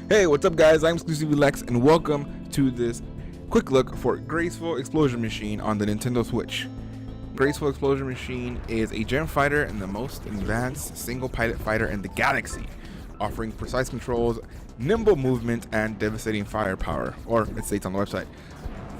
Hey, what's up guys? I'm Exclusively Lex and welcome to this quick look for Graceful Explosion Machine on the Nintendo Switch. Graceful Explosion Machine is a gem fighter and the most advanced single pilot fighter in the galaxy, offering precise controls, nimble movement, and devastating firepower, or it states on the website.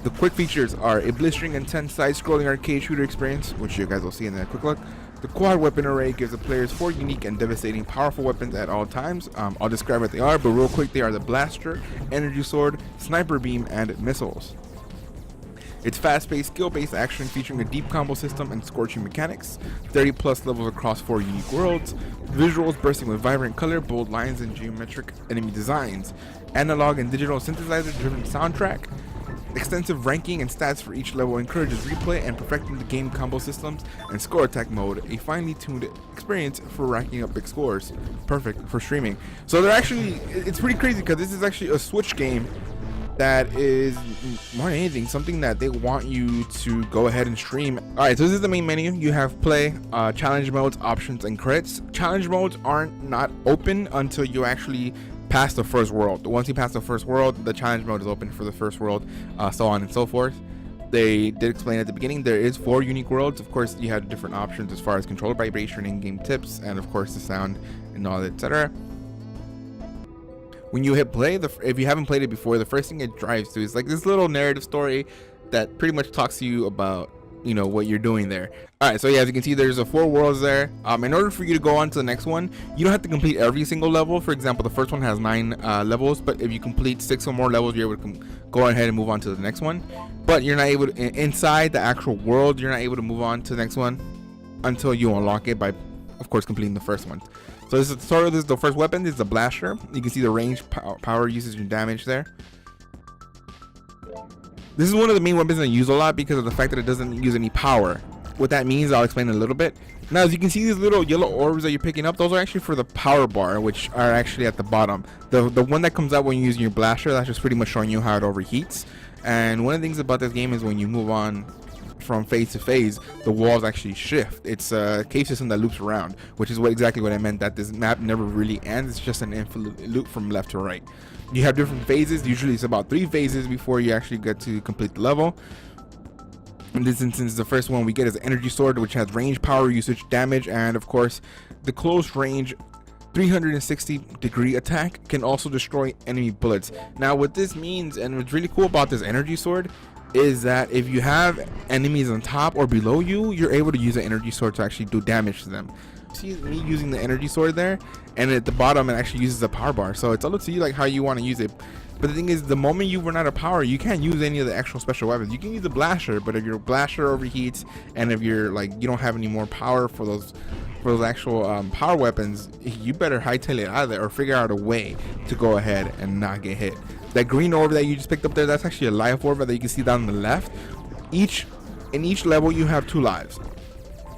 The quick features are a blistering intense side-scrolling arcade shooter experience, which you guys will see in the quick look. The quad weapon array gives the players 4 unique and devastating powerful weapons at all times. I'll describe what they are, but real quick, they are the blaster, energy sword, sniper beam, and missiles. It's fast-paced, skill-based action featuring a deep combo system and scorching mechanics, 30 plus levels across 4 unique worlds, visuals bursting with vibrant color, bold lines, and geometric enemy designs, analog and digital synthesizer-driven soundtrack. Extensive ranking and stats for each level encourages replay and perfecting the game combo systems, and score attack mode, a finely tuned experience for racking up big scores. Perfect for streaming. So they're actually, it's pretty crazy because this is actually a Switch game that is more than anything something that they want you to go ahead and stream. Alright, so this is the main menu. You have play, challenge modes, options, and credits. Challenge modes aren't not open until you actually pass the first world. Once you pass the first world, the challenge mode is open for the first world, so on and so forth. They did explain at the beginning there is 4 unique worlds. Of course, you have different options as far as controller vibration, in-game tips, and of course the sound and all that, etc. When you hit play, if you haven't played it before, the first thing it drives to is like this little narrative story that pretty much talks to you about, you know, what you're doing there. All right, so yeah, as you can see, there's 4 worlds there. In order for you to go on to the next one, you don't have to complete every single level. For example, the first one has 9 levels, but if you complete 6 or more levels, you're able to go ahead and move on to the next one. But you're not able to, inside the actual world, you're not able to move on to the next one until you unlock it by, of course, completing the first one. So this is the first weapon. This is the blaster. You can see the range, power usage, and damage there. This is one of the main weapons I use a lot because of the fact that it doesn't use any power. What that means, I'll explain in a little bit. Now, as you can see, these little yellow orbs that you're picking up, those are actually for the power bar, which are actually at the bottom. The one that comes out when you're using your blaster, that's just pretty much showing you how it overheats. And one of the things about this game is when you move on from phase to phase, the walls actually shift. It's a cave system that loops around, which is exactly what I meant, that this map never really ends. It's just an infinite loop from left to right. You have different phases. Usually it's about 3 phases before you actually get to complete the level. In this instance, the first one we get is energy sword, which has range, power usage, damage, and of course the close range 360-degree attack can also destroy enemy bullets. Now what this means, and what's really cool about this energy sword, is that if you have enemies on top or below you, you're able to use the energy sword to actually do damage to them. See me using the energy sword there, and at the bottom it actually uses a power bar, so it's all up to you like how you want to use it. But the thing is, the moment you run out of power, you can't use any of the actual special weapons. You can use the blaster, but if your blaster overheats and if you're like you don't have any more power for those actual power weapons, you better hightail it out of there or figure out a way to go ahead and not get hit. That green orb that you just picked up there, that's actually a life orb that you can see down on the left. In each level you have 2 lives.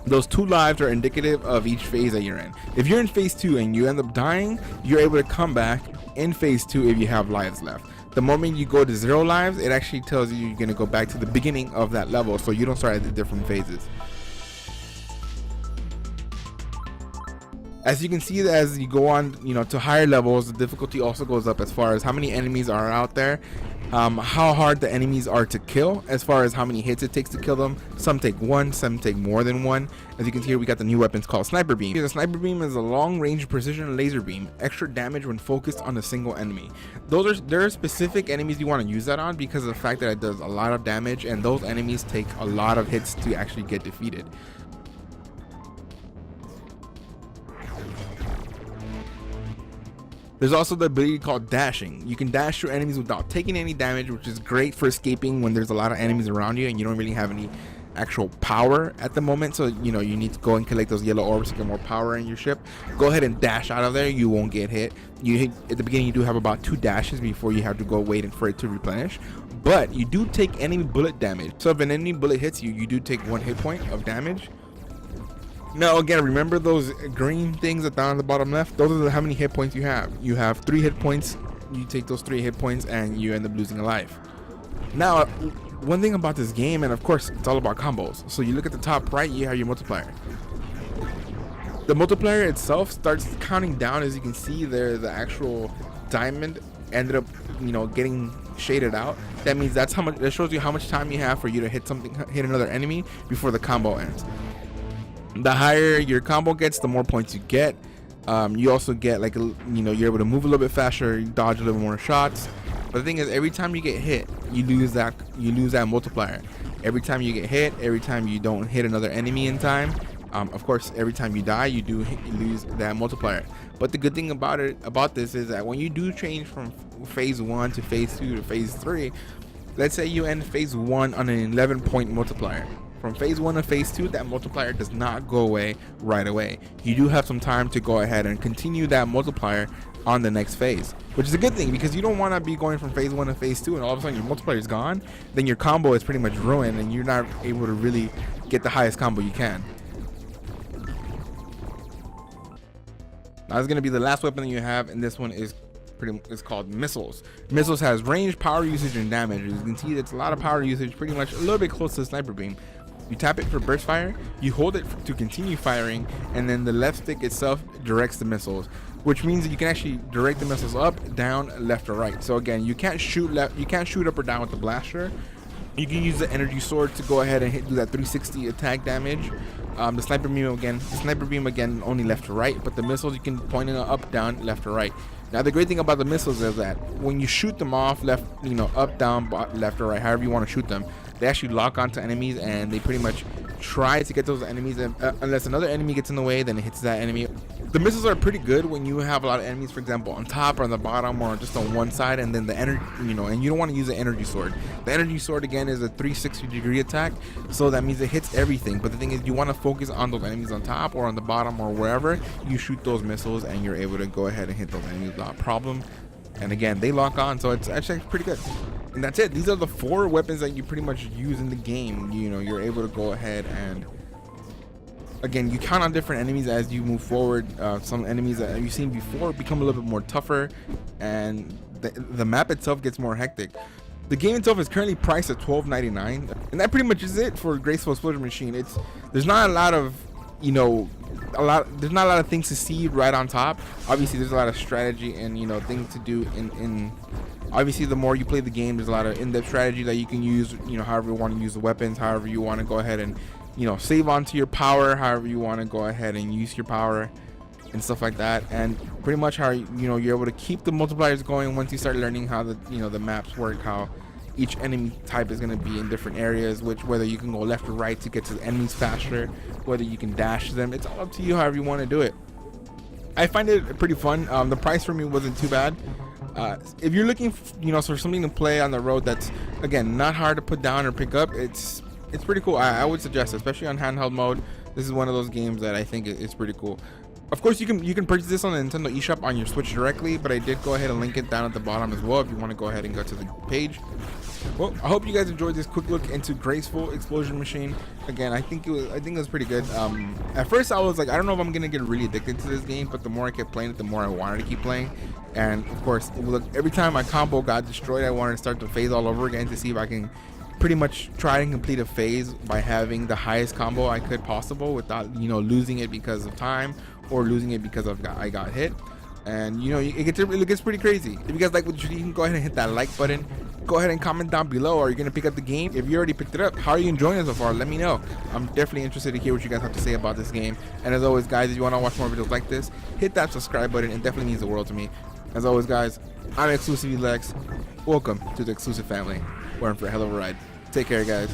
Those 2 lives are indicative of each phase that you're in. If you're in phase 2 and you end up dying, you're able to come back in phase 2 if you have lives left. The moment you go to 0 lives, it actually tells you you're going to go back to the beginning of that level, so you don't start at the different phases. As you can see, as you go on, you know, to higher levels, the difficulty also goes up as far as how many enemies are out there, how hard the enemies are to kill, as far as how many hits it takes to kill them. Some take 1, some take more than 1. As you can see here, we got the new weapons called Sniper Beam. The Sniper Beam is a long-range precision laser beam, extra damage when focused on a single enemy. There are specific enemies you want to use that on because of the fact that it does a lot of damage, and those enemies take a lot of hits to actually get defeated. There's also the ability called dashing. You can dash through enemies without taking any damage, which is great for escaping when there's a lot of enemies around you and you don't really have any actual power at the moment. So, you know, you need to go and collect those yellow orbs to get more power in your ship. Go ahead and dash out of there. You won't get hit. At the beginning, you do have about 2 dashes before you have to go waiting for it to replenish. But you do take enemy bullet damage. So if an enemy bullet hits you, you do take 1 hit point of damage. Now again, remember those green things that down on the bottom left? Those are how many hit points you have. You have 3 hit points. You take those 3 hit points and you end up losing a life. Now, one thing about this game, and of course it's all about combos. So you look at the top right, you have your multiplier. The multiplier itself starts counting down. As you can see there, the actual diamond ended up, getting shaded out, that means that's how much, that shows you how much time you have for you to hit another enemy before the combo ends. The higher your combo gets, the more points you get. You also get like you're able to move a little bit faster, dodge a little more shots. But the thing is, every time you get hit, you lose that multiplier. Every time you get hit, every time you don't hit another enemy in time, of course, every time you die, you lose that multiplier. But the good thing about this is that when you do change from phase 1 to phase 2 to phase 3, let's say you end phase 1 on an 11-point multiplier. From phase 1 to phase 2, that multiplier does not go away right away. You do have some time to go ahead and continue that multiplier on the next phase, which is a good thing, because you don't want to be going from phase 1 to phase 2 and all of a sudden your multiplier is gone. Then your combo is pretty much ruined and you're not able to really get the highest combo you can. Now it's going to be the last weapon that you have, and this one is called missiles. Missiles has range, power usage, and damage. As you can see, it's a lot of power usage, pretty much a little bit close to the sniper beam. You tap it for burst fire, you hold it to continue firing, and then the left stick itself directs the missiles, which means that you can actually direct the missiles up, down, left, or right. So again, you can't shoot up or down with the blaster. You can use the energy sword to go ahead and do that 360 attack damage. The sniper beam again only left to right, but the missiles you can point it up, down, left, or right. Now the great thing about the missiles is that when you shoot them off left, up, down, left, or right, however you want to shoot them, they actually lock onto enemies and they pretty much try to get those enemies, and unless another enemy gets in the way, then it hits that enemy. The missiles are pretty good when you have a lot of enemies, for example, on top or on the bottom or just on one side, and then the energy, and you don't want to use the energy sword. The energy sword again is a 360-degree attack, so that means it hits everything. But the thing is, you want to focus on those enemies on top or on the bottom or wherever. You shoot those missiles and you're able to go ahead and hit those enemies without problem. And again, they lock on, so it's actually pretty good. And that's it. These are the 4 weapons that you pretty much use in the game. You're able to go ahead and, again, you count on different enemies as you move forward. Some enemies that you've seen before become a little bit more tougher, and the map itself gets more hectic. The game itself is currently priced at $12.99, and that pretty much is it for Graceful Explosion Machine. There's not a lot of there's not a lot of things to see right on top. Obviously, there's a lot of strategy and things to do in obviously, the more you play the game, there's a lot of in-depth strategy that you can use, however you want to use the weapons, however you want to go ahead and, save onto your power, however you want to go ahead and use your power and stuff like that. And pretty much how, you're able to keep the multipliers going once you start learning how the maps work, how each enemy type is going to be in different areas, whether you can go left or right to get to the enemies faster, whether you can dash them. It's all up to you however you want to do it. I find it pretty fun. The price for me wasn't too bad. If you're looking for something to play on the road that's, again, not hard to put down or pick up, it's pretty cool. I would suggest it, especially on handheld mode. This is one of those games that I think is pretty cool. Of course, you can purchase this on the Nintendo eShop on your Switch directly, but I did go ahead and link it down at the bottom as well if you want to go ahead and go to the page. Well, I hope you guys enjoyed this quick look into Graceful Explosion Machine. Again, I think it was pretty good. At first, I was like, I don't know if I'm gonna get really addicted to this game, but the more I kept playing it, the more I wanted to keep playing. And of course, look, every time my combo got destroyed, I wanted to start the phase all over again to see if I can pretty much try and complete a phase by having the highest combo I could possible without losing it because of time or losing it because I got hit. And it gets pretty crazy. If you guys like what you can go ahead and hit that like button. Go ahead and comment down below. Are you going to pick up the game? If you already picked it up, how are you enjoying it so far? Let me know. I'm definitely interested to hear what you guys have to say about this game. And as always, guys, if you want to watch more videos like this, hit that subscribe button. It definitely means the world to me. As always, guys, I'm Exclusively Lex. Welcome to the exclusive family. We're in for a hell of a ride. Take care, guys.